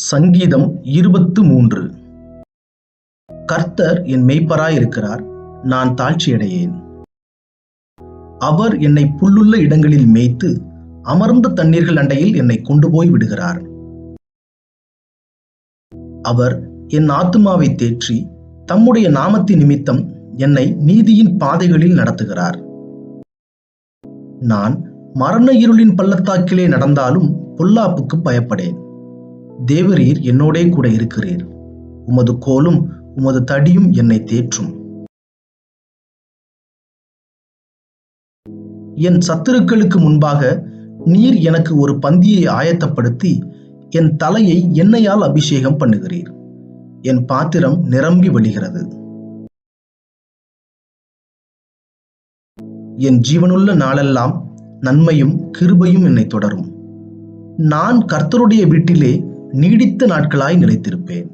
சங்கீதம் 23. கர்த்தர் என் மேய்ப்பராயிருக்கிறார், நான் தாழ்ச்சியடையேன். அவர் என்னை புல்லுள்ள இடங்களில் மேய்த்து அமர்ந்த தண்ணீர்கள் அண்டையில் என்னை கொண்டு போய் விடுகிறார். அவர் என் ஆத்துமாவை தேற்றி தம்முடைய நாமத்தின் நிமித்தம் என்னை நீதியின் பாதைகளில் நடத்துகிறார். நான் மரண இருளின் பள்ளத்தாக்கிலே நடந்தாலும் பொல்லாப்புக்கு பயப்படேன். தேவரீர் என்னோடே கூட இருக்கிறீர். உமது கோலும் உமது தடியும் என்னை தேற்றும். என் சத்துருக்களுக்கு முன்பாக நீர் எனக்கு ஒரு பந்தியை ஆயத்தப்படுத்தி என் தலையை எண்ணெயால் அபிஷேகம் பண்ணுகிறீர். என் பாத்திரம் நிரம்பி வழிகிறது. என் ஜீவனுள்ள நாளெல்லாம் நன்மையும் கிருபையும் என்னை தொடரும். நான் கர்த்தருடைய வீட்டிலே நீடித்த நாட்களாய் நிலைத்திருப்பேன்.